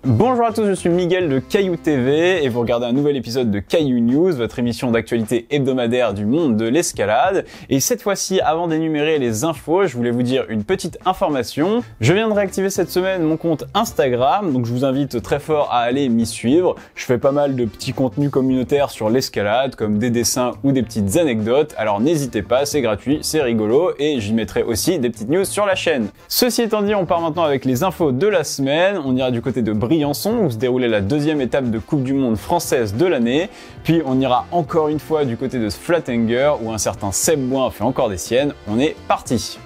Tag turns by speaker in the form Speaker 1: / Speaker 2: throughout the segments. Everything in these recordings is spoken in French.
Speaker 1: Bonjour à tous, je suis Miguel de Caillou TV et vous regardez un nouvel épisode de Caillou News, votre émission d'actualité hebdomadaire du monde de l'escalade. Et cette fois-ci, avant d'énumérer les infos, je voulais vous dire une petite information. Je viens de réactiver cette semaine mon compte Instagram, donc je vous invite très fort à aller m'y suivre. Je fais pas mal de petits contenus communautaires sur l'escalade, comme des dessins ou des petites anecdotes, alors n'hésitez pas, c'est gratuit, c'est rigolo et j'y mettrai aussi des petites news sur la chaîne. Ceci étant dit, on part maintenant avec les infos de la semaine. On ira du côté de Briançon où se déroulait la deuxième étape de Coupe du Monde française de l'année. Puis on ira encore une fois du côté de Flatanger où un certain Seb Bouin fait encore des siennes. On est parti.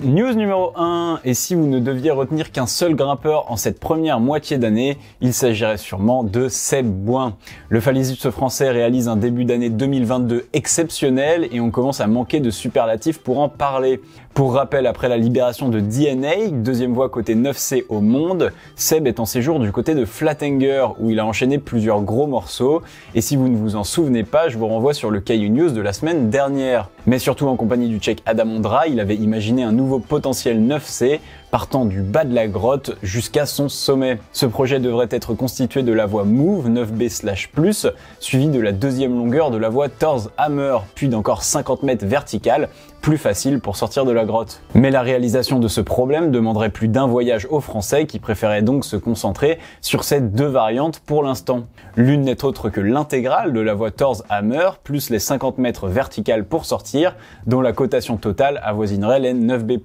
Speaker 1: News numéro 1, et si vous ne deviez retenir qu'un seul grimpeur en cette première moitié d'année, il s'agirait sûrement de Seb Bouin. Le falaisiste français réalise un début d'année 2022 exceptionnel et on commence à manquer de superlatifs pour en parler. Pour rappel, après la libération de DNA, deuxième voie côté 9C au monde, Seb est en séjour du côté de Flatanger où il a enchaîné plusieurs gros morceaux. Et si vous ne vous en souvenez pas, je vous renvoie sur le Caillou News de la semaine dernière. Mais surtout en compagnie du Tchèque Adam Ondra, il avait imaginé un nouveau potentiel 9C partant du bas de la grotte jusqu'à son sommet. Ce projet devrait être constitué de la voie Move 9B/+, suivi de la deuxième longueur de la voie Thor's Hammer, puis d'encore 50 mètres verticales, plus facile pour sortir de la grotte. Mais la réalisation de ce problème demanderait plus d'un voyage aux Français qui préféraient donc se concentrer sur ces deux variantes pour l'instant. L'une n'est autre que l'intégrale de la voie Thor's Hammer, plus les 50 mètres verticales pour sortir, dont la cotation totale avoisinerait les 9B+.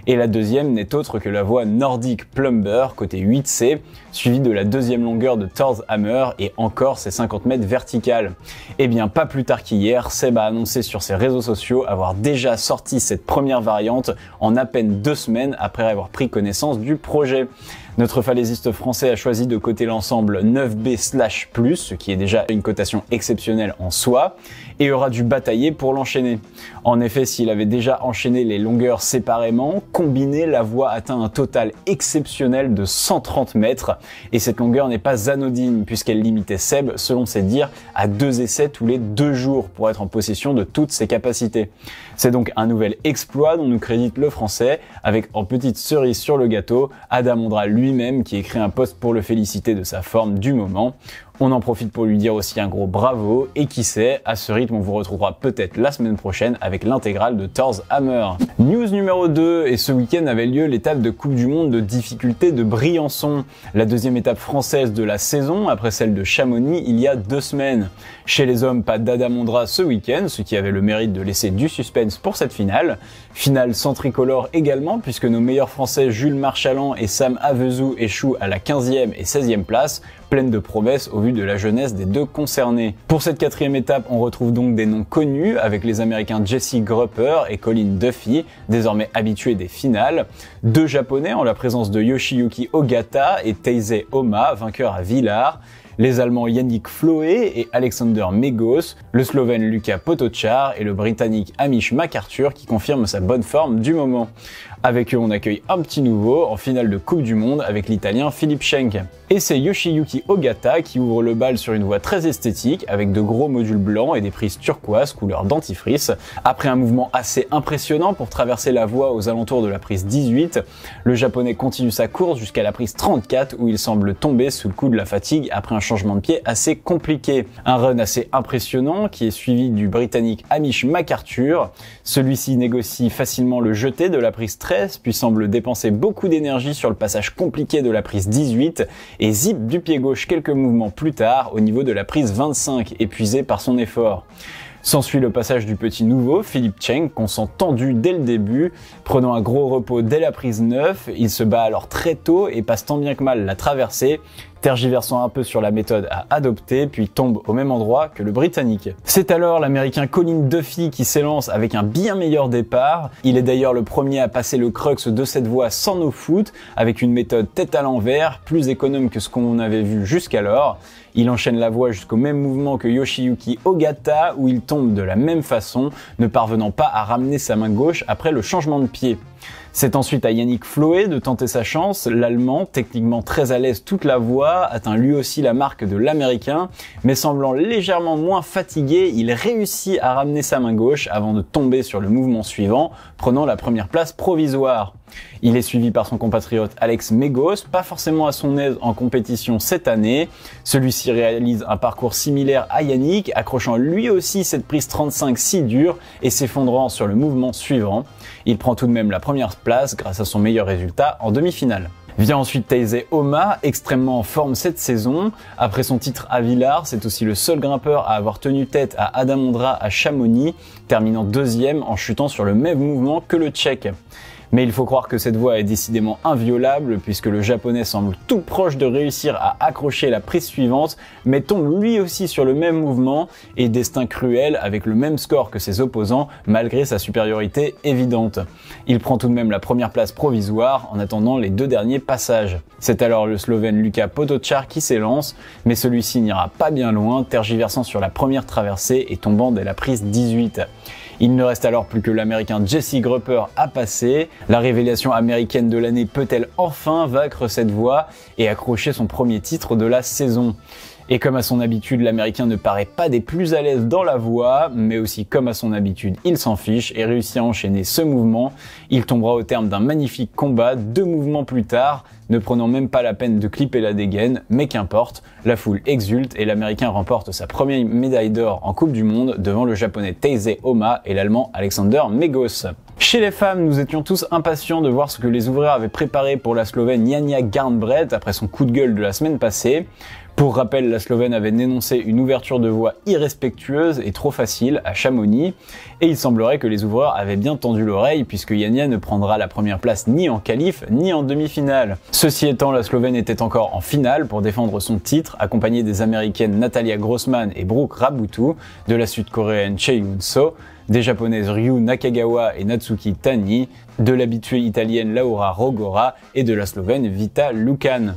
Speaker 1: Et la deuxième n'est autre que la voie Nordic Plumber, côté 8C, suivie de la deuxième longueur de Thor's Hammer et encore ses 50 mètres verticales. Et bien pas plus tard qu'hier, Seb a annoncé sur ses réseaux sociaux avoir déjà sorti cette première variante en à peine 2 semaines après avoir pris connaissance du projet. Notre falaisiste français a choisi de coter l'ensemble 9B/+, ce qui est déjà une cotation exceptionnelle en soi, et aura dû batailler pour l'enchaîner. En effet, s'il avait déjà enchaîné les longueurs séparément, combiné, la voie atteint un total exceptionnel de 130 mètres, et cette longueur n'est pas anodine puisqu'elle limitait Seb, selon ses dires, à 2 essais tous les 2 jours pour être en possession de toutes ses capacités. C'est donc un nouvel exploit dont nous crédite le français, avec en petite cerise sur le gâteau, Adam Ondra lui-même qui écrit un post pour le féliciter de sa forme du moment. On en profite pour lui dire aussi un gros bravo et qui sait, à ce rythme on vous retrouvera peut-être la semaine prochaine avec l'intégrale de Thor's Hammer. News numéro 2, et ce week-end avait lieu l'étape de Coupe du Monde de difficulté de Briançon, la deuxième étape française de la saison après celle de Chamonix il y a 2 semaines. Chez les hommes, pas d'Adam Ondra ce week-end, ce qui avait le mérite de laisser du suspense pour cette finale. Finale sans tricolore également puisque nos meilleurs français Jules Marchalan et Sam Avezou échouent à la 15e et 16e place, pleine de promesses au vu de la jeunesse des deux concernés. Pour cette 4e étape, on retrouve donc des noms connus avec les américains Jesse Grupper et Colin Duffy, désormais habitués des finales, 2 japonais en la présence de Yoshiyuki Ogata et Teisei Oma, vainqueurs à Villars, les Allemands Yannick Floé et Alexander Megos, le Slovène Luka Potočar et le Britannique Hamish McArthur qui confirme sa bonne forme du moment. Avec eux, on accueille un petit nouveau en finale de Coupe du Monde avec l'Italien Philippe Schenk. Et c'est Yoshiyuki Ogata qui ouvre le bal sur une voie très esthétique avec de gros modules blancs et des prises turquoise couleur dentifrice. Après un mouvement assez impressionnant pour traverser la voie aux alentours de la prise 18, le japonais continue sa course jusqu'à la prise 34 où il semble tomber sous le coup de la fatigue après un changement de pied assez compliqué. Un run assez impressionnant qui est suivi du britannique Hamish McArthur. Celui-ci négocie facilement le jeté de la prise 13 puis semble dépenser beaucoup d'énergie sur le passage compliqué de la prise 18 et zip du pied gauche quelques mouvements plus tard au niveau de la prise 25, épuisé par son effort. S'ensuit le passage du petit nouveau, Philippe Schenk, qu'on sent tendu dès le début. Prenant un gros repos dès la prise 9, il se bat alors très tôt et passe tant bien que mal la traversée, tergiversant un peu sur la méthode à adopter, puis tombe au même endroit que le Britannique. C'est alors l'Américain Colin Duffy qui s'élance avec un bien meilleur départ. Il est d'ailleurs le premier à passer le crux de cette voie sans no foot, avec une méthode tête à l'envers, plus économe que ce qu'on avait vu jusqu'alors. Il enchaîne la voie jusqu'au même mouvement que Yoshiyuki Ogata, où il tombe de la même façon, ne parvenant pas à ramener sa main gauche après le changement de pied. C'est ensuite à Yannick Floé de tenter sa chance. L'Allemand, techniquement très à l'aise toute la voie, atteint lui aussi la marque de l'Américain, mais semblant légèrement moins fatigué, il réussit à ramener sa main gauche avant de tomber sur le mouvement suivant, prenant la première place provisoire. Il est suivi par son compatriote Alex Megos, pas forcément à son aise en compétition cette année. Celui-ci réalise un parcours similaire à Yannick, accrochant lui aussi cette prise 35 si dure et s'effondrant sur le mouvement suivant. Il prend tout de même la première place grâce à son meilleur résultat en demi-finale. Vient ensuite Taizé Oma, extrêmement en forme cette saison. Après son titre à Villars, c'est aussi le seul grimpeur à avoir tenu tête à Adam Ondra à Chamonix, terminant deuxième en chutant sur le même mouvement que le Tchèque. Mais il faut croire que cette voie est décidément inviolable puisque le japonais semble tout proche de réussir à accrocher la prise suivante, mais tombe lui aussi sur le même mouvement et destin cruel avec le même score que ses opposants malgré sa supériorité évidente. Il prend tout de même la première place provisoire en attendant les deux derniers passages. C'est alors le Slovène Luka Potočar qui s'élance, mais celui-ci n'ira pas bien loin, tergiversant sur la première traversée et tombant dès la prise 18. Il ne reste alors plus que l'américain Jesse Grupper à passer. La révélation américaine de l'année peut-elle enfin vaincre cette voie et accrocher son premier titre de la saison? Et comme à son habitude, l'américain ne paraît pas des plus à l'aise dans la voie, mais aussi comme à son habitude, il s'en fiche et réussit à enchaîner ce mouvement. Il tombera au terme d'un magnifique combat 2 mouvements plus tard, ne prenant même pas la peine de clipper la dégaine, mais qu'importe, la foule exulte et l'américain remporte sa première médaille d'or en Coupe du Monde devant le japonais Taizé Oma et l'allemand Alexander Megos. Chez les femmes, nous étions tous impatients de voir ce que les ouvrières avaient préparé pour la Slovène Janja Garnbret après son coup de gueule de la semaine passée. Pour rappel, la Slovène avait dénoncé une ouverture de voie irrespectueuse et trop facile à Chamonix, et il semblerait que les ouvreurs avaient bien tendu l'oreille puisque Janja ne prendra la première place ni en qualif ni en demi-finale. Ceci étant, la Slovène était encore en finale pour défendre son titre, accompagnée des américaines Natalia Grossman et Brooke Rabutu, de la sud-coréenne Chae-Yoon So, des japonaises Ryu Nakagawa et Natsuki Tani, de l'habituée italienne Laura Rogora et de la slovène Vita Lukan.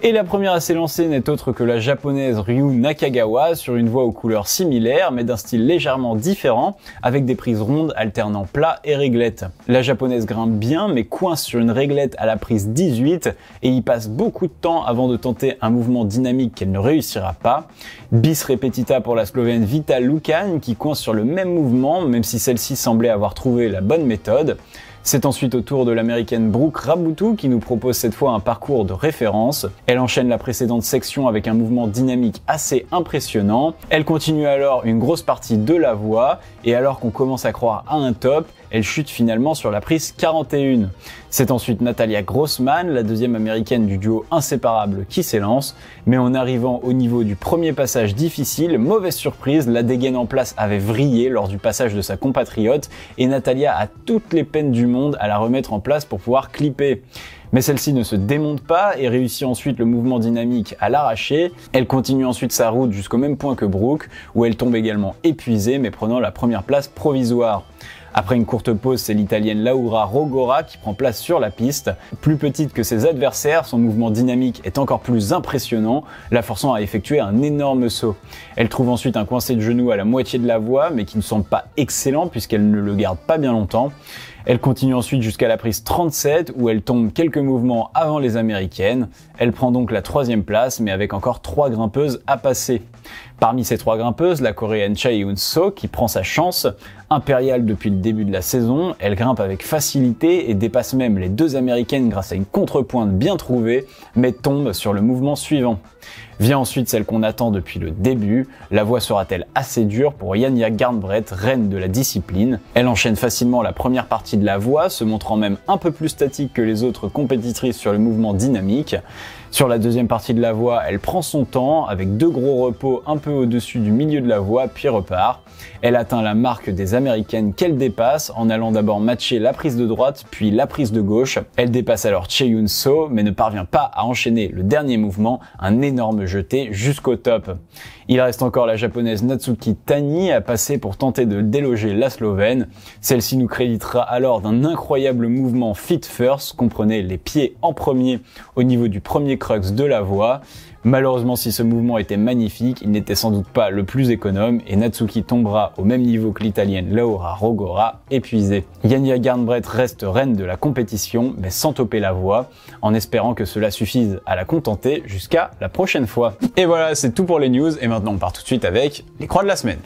Speaker 1: Et la première à s'élancer n'est autre que la japonaise Ryu Nakagawa sur une voie aux couleurs similaires mais d'un style légèrement différent avec des prises rondes alternant plat et réglette. La japonaise grimpe bien mais coince sur une réglette à la prise 18 et y passe beaucoup de temps avant de tenter un mouvement dynamique qu'elle ne réussira pas. Bis repetita pour la slovène Vita Lukan qui coince sur le même mouvement même si celle-ci semblait avoir trouvé la bonne méthode. C'est ensuite au tour de l'américaine Brooke Rabutu qui nous propose cette fois un parcours de référence. Elle enchaîne la précédente section avec un mouvement dynamique assez impressionnant. Elle continue alors une grosse partie de la voie et alors qu'on commence à croire à un top, elle chute finalement sur la prise 41. C'est ensuite Natalia Grossman, la deuxième américaine du duo inséparable qui s'élance, mais en arrivant au niveau du premier passage difficile, mauvaise surprise, la dégaine en place avait vrillé lors du passage de sa compatriote et Natalia a toutes les peines du monde à la remettre en place pour pouvoir clipper. Mais celle-ci ne se démonte pas et réussit ensuite le mouvement dynamique à l'arracher. Elle continue ensuite sa route jusqu'au même point que Brooke, où elle tombe également épuisée mais prenant la première place provisoire. Après une courte pause, c'est l'italienne Laura Rogora qui prend place sur la piste. Plus petite que ses adversaires, son mouvement dynamique est encore plus impressionnant, la forçant à effectuer un énorme saut. Elle trouve ensuite un coincé de genou à la moitié de la voie, mais qui ne semble pas excellent puisqu'elle ne le garde pas bien longtemps. Elle continue ensuite jusqu'à la prise 37 où elle tombe quelques mouvements avant les américaines. Elle prend donc la 3e place mais avec encore 3 grimpeuses à passer. Parmi ces 3 grimpeuses, la coréenne Chae-Yoon So qui prend sa chance. Impériale depuis le début de la saison, elle grimpe avec facilité et dépasse même les 2 américaines grâce à une contrepointe bien trouvée mais tombe sur le mouvement suivant. Vient ensuite celle qu'on attend depuis le début. La voie sera-t-elle assez dure pour Janja Garnbret, reine de la discipline? Elle enchaîne facilement la première partie de la voie, se montrant même un peu plus statique que les autres compétitrices sur le mouvement dynamique. Sur la deuxième partie de la voie, elle prend son temps, avec 2 gros repos un peu au-dessus du milieu de la voie, puis repart. Elle atteint la marque des américaines qu'elle dépasse, en allant d'abord matcher la prise de droite, puis la prise de gauche. Elle dépasse alors Chae-Yoon So, mais ne parvient pas à enchaîner le dernier mouvement, un énorme jeté jusqu'au top. Il reste encore la japonaise Natsuki Tani à passer pour tenter de déloger la Slovène. Celle-ci nous créditera alors d'un incroyable mouvement feet first, comprenez les pieds en premier au niveau du premier crux de la voie. Malheureusement, si ce mouvement était magnifique, il n'était sans doute pas le plus économe et Natsuki tombera au même niveau que l'italienne Laura Rogora, épuisée. Janja Garnbret reste reine de la compétition, mais sans toper la voie, en espérant que cela suffise à la contenter jusqu'à la prochaine fois. Et voilà, c'est tout pour les news, et maintenant on part tout de suite avec les croix de la semaine.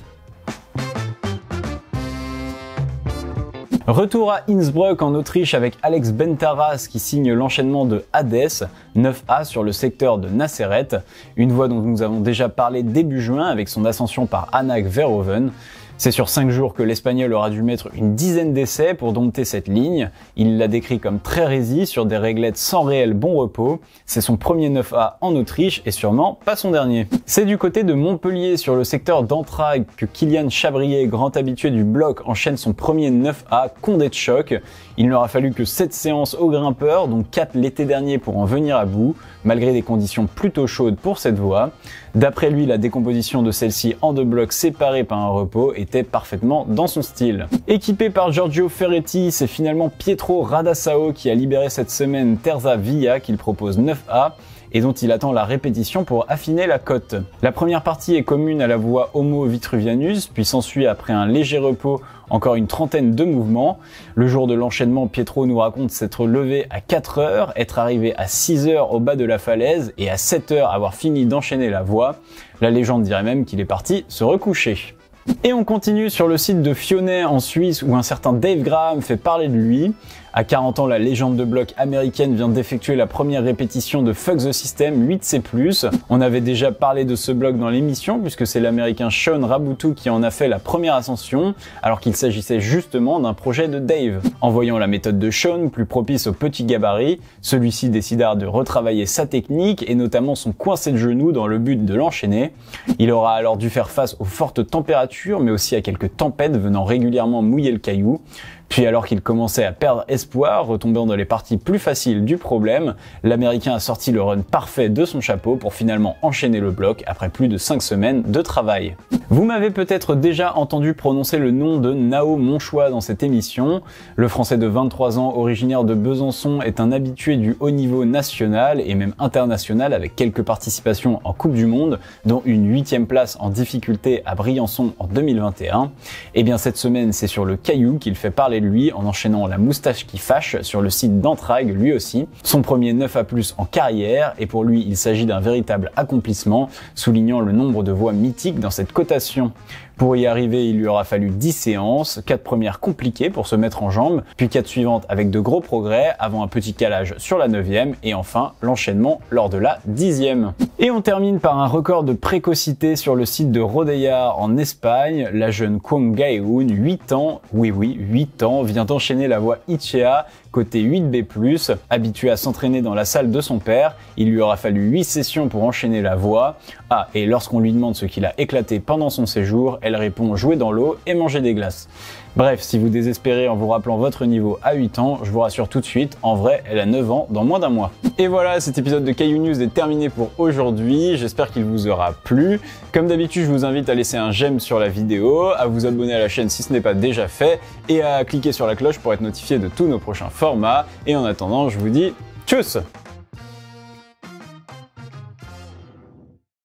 Speaker 1: Retour à Innsbruck en Autriche avec Alex Bentaras qui signe l'enchaînement de Hades, 9A sur le secteur de Naceret, une voie dont nous avons déjà parlé début juin avec son ascension par Anag Verhoeven. C'est sur 5 jours que l'Espagnol aura dû mettre une dizaine d'essais pour dompter cette ligne. Il l'a décrit comme très résille sur des réglettes sans réel bon repos. C'est son premier 9A en Autriche et sûrement pas son dernier. C'est du côté de Montpellier sur le secteur d'Entragues que Kylian Chabrier, grand habitué du bloc, enchaîne son premier 9A Condé de choc. Il n'aura fallu que 7 séances aux grimpeurs, dont 4 l'été dernier pour en venir à bout, malgré des conditions plutôt chaudes pour cette voie. D'après lui, la décomposition de celle-ci en 2 blocs séparés par un repos était parfaitement dans son style. Équipé par Giorgio Ferretti, c'est finalement Pietro Radassao qui a libéré cette semaine Terza Via qu'il propose 9A et dont il attend la répétition pour affiner la cote. La première partie est commune à la voie Homo Vitruvianus, puis s'ensuit après un léger repos encore une trentaine de mouvements. Le jour de l'enchaînement, Pietro nous raconte s'être levé à 4 heures, être arrivé à 6 heures au bas de la falaise et à 7 heures avoir fini d'enchaîner la voie. La légende dirait même qu'il est parti se recoucher. Et on continue sur le site de Fionnet en Suisse où un certain Dave Graham fait parler de lui. À 40 ans, la légende de bloc américaine vient d'effectuer la première répétition de Fuck the System 8C+. On avait déjà parlé de ce bloc dans l'émission puisque c'est l'américain Sean Rabutu qui en a fait la première ascension alors qu'il s'agissait justement d'un projet de Dave. En voyant la méthode de Sean plus propice aux petits gabarits, celui-ci décida de retravailler sa technique et notamment son coincé de genou dans le but de l'enchaîner. Il aura alors dû faire face aux fortes températures mais aussi à quelques tempêtes venant régulièrement mouiller le caillou. Puis alors qu'il commençait à perdre espoir, retombant dans les parties plus faciles du problème, l'Américain a sorti le run parfait de son chapeau pour finalement enchaîner le bloc après plus de 5 semaines de travail. Vous m'avez peut-être déjà entendu prononcer le nom de Nao Monchois dans cette émission. Le Français de 23 ans, originaire de Besançon, est un habitué du haut niveau national et même international avec quelques participations en Coupe du Monde, dont une 8e place en difficulté à Briançon en 2021. Et bien cette semaine, c'est sur le caillou qu'il fait parler de lui en enchaînant la moustache qui fâche sur le site d'Entragues lui aussi. Son premier 9A+ en carrière et pour lui il s'agit d'un véritable accomplissement, soulignant le nombre de voies mythiques dans cette cotation. Pour y arriver, il lui aura fallu 10 séances, 4 premières compliquées pour se mettre en jambes, puis 4 suivantes avec de gros progrès, avant un petit calage sur la 9e, et enfin l'enchaînement lors de la 10e. Et on termine par un record de précocité sur le site de Rodeia en Espagne. La jeune Kwang Gaeun, 8 ans, oui 8 ans, vient d'enchaîner la voie Ichea, côté 8B+, habitué à s'entraîner dans la salle de son père, il lui aura fallu 8 sessions pour enchaîner la voie. Ah, et lorsqu'on lui demande ce qu'il a éclaté pendant son séjour, elle répond jouer dans l'eau et manger des glaces. Bref, si vous désespérez en vous rappelant votre niveau à 8 ans, je vous rassure tout de suite, en vrai, elle a 9 ans dans moins d'un mois. Et voilà, cet épisode de Caillou News est terminé pour aujourd'hui, j'espère qu'il vous aura plu. Comme d'habitude, je vous invite à laisser un j'aime sur la vidéo, à vous abonner à la chaîne si ce n'est pas déjà fait, et à cliquer sur la cloche pour être notifié de tous nos prochains formats. Et en attendant, je vous dis tchuss!